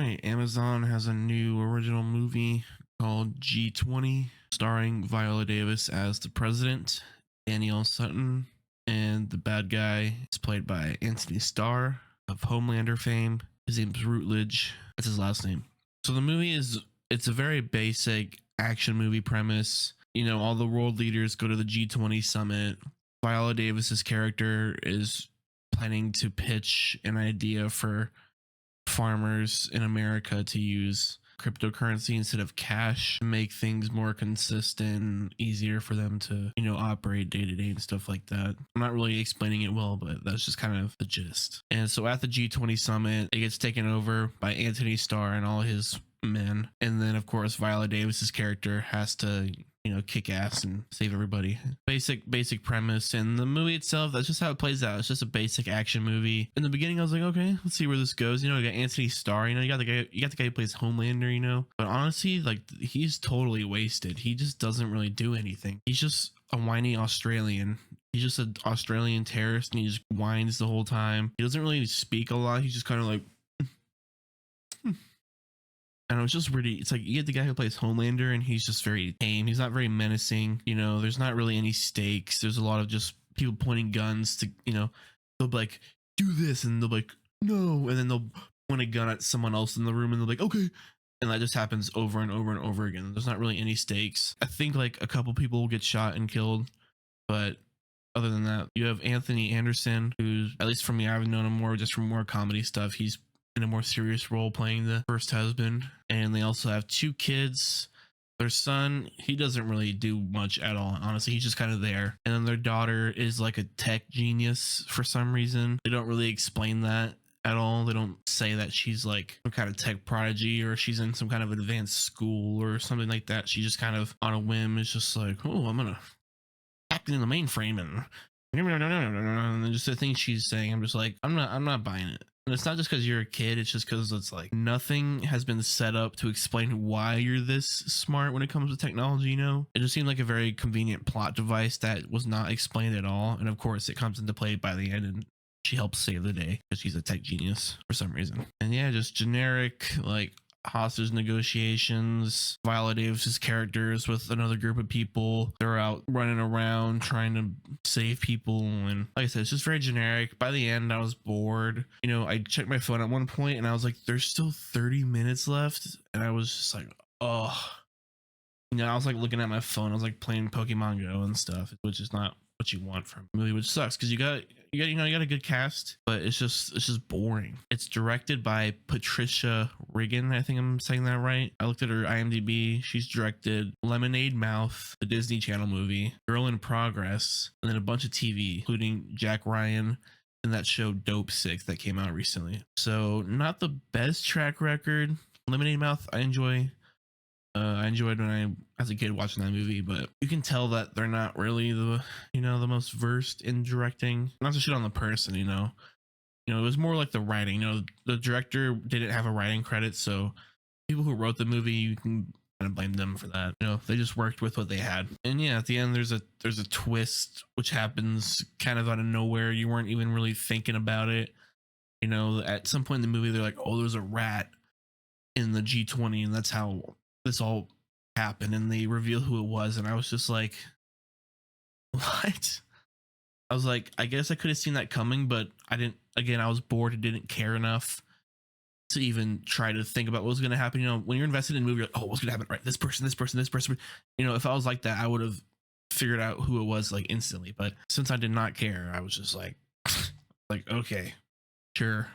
right, Amazon has a new original movie called G20, starring Viola Davis as the president, Danielle Sutton, and the bad guy is played by Anthony Starr of Homelander fame. His name's Rutledge. That's his last name. So the movie it's a very basic action movie premise. You know, all the world leaders go to the G20 summit. Viola Davis's character is planning to pitch an idea for farmers in America to use cryptocurrency instead of cash to make things more consistent, easier for them to, operate day to day and stuff like that. I'm not really explaining it well, but that's just kind of the gist. And so at the G20 summit, it gets taken over by Anthony Starr and all his men. And then, of course, Viola Davis's character has to, kick ass and save everybody. Basic premise. And the movie itself, that's just how it plays out. It's just a basic action movie. In the beginning, I was like, okay, let's see where this goes. You got Anthony Starr, you got the guy who plays Homelander, but honestly, like, he's totally wasted. He just doesn't really do anything. He's just a whiny Australian. He's just an Australian terrorist, and he just whines the whole time. He doesn't really speak a lot. He's just kind of like, and it was just really, it's like you get the guy who plays Homelander and he's just very tame. He's not very menacing. There's not really any stakes. There's a lot of just people pointing guns to, they'll be like, do this. And they'll be like, no. And then they'll point a gun at someone else in the room and they'll be like, okay. And that just happens over and over and over again. There's not really any stakes. I think like a couple people will get shot and killed. But other than that, you have Anthony Anderson, who's, at least from me, I've known him more just from more comedy stuff. He's in a more serious role playing the first husband. And they also have two kids. Their son, he doesn't really do much at all, honestly. He's just kind of there. And then their daughter is like a tech genius for some reason. They don't really explain that at all. They don't say that she's like some kind of tech prodigy or she's in some kind of advanced school or something like that. She just kind of on a whim is just like, oh, I'm gonna act in the mainframe and just the things she's saying, I'm just like, I'm not buying it. And it's not just because you're a kid, it's just because it's like nothing has been set up to explain why you're this smart when it comes to technology. It just seemed like a very convenient plot device that was not explained at all. And of course it comes into play by the end and she helps save the day because she's a tech genius for some reason. And yeah, just generic like hostage negotiations. Viola Davis's characters with another group of people. They're out running around trying to save people, and like I said, it's just very generic. By the end, I was bored. I checked my phone at one point, and I was like, "There's still 30 minutes left," and I was just like, "Oh." I was like looking at my phone. I was like playing Pokemon Go and stuff, which is not what you want from a movie, which sucks because you got a good cast, but it's just boring. It's directed by Patricia Riggin. I think I'm saying that right. I looked at her IMDb. She's directed Lemonade Mouth, the Disney Channel movie, Girl in Progress, and then a bunch of TV, including Jack Ryan and that show Dope Sick that came out recently. So not the best track record. Lemonade Mouth, I enjoyed when I as a kid watching that movie, but you can tell that they're not really the the most versed in directing. Not to shit on the person, it was more like the writing. The director didn't have a writing credit, so people who wrote the movie, you can kind of blame them for that. They just worked with what they had. And yeah, at the end there's a twist which happens kind of out of nowhere. You weren't even really thinking about it. At some point in the movie they're like, oh, there's a rat in the G20 and that's how this all happened, and they reveal who it was, and I was just like, what? I was like, I guess I could have seen that coming, but I didn't. Again, I was bored and didn't care enough to even try to think about what was going to happen. When you're invested in a movie, you're like, oh, what's going to happen? Right, this person. If I was like that, I would have figured out who it was like instantly. But since I did not care, I was just like, okay, sure.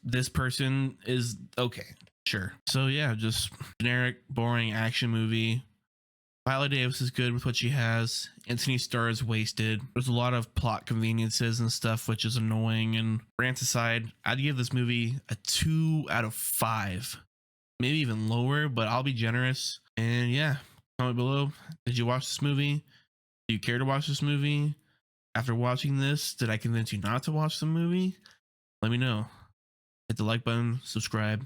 This person is okay. Sure. So yeah, just generic, boring action movie. Viola Davis is good with what she has. Anthony Starr is wasted. There's a lot of plot conveniences and stuff, which is annoying. And rants aside, I'd give this movie a 2 out of 5, maybe even lower, but I'll be generous. And yeah, comment below. Did you watch this movie? Do you care to watch this movie? After watching this, did I convince you not to watch the movie? Let me know. Hit the like button, subscribe.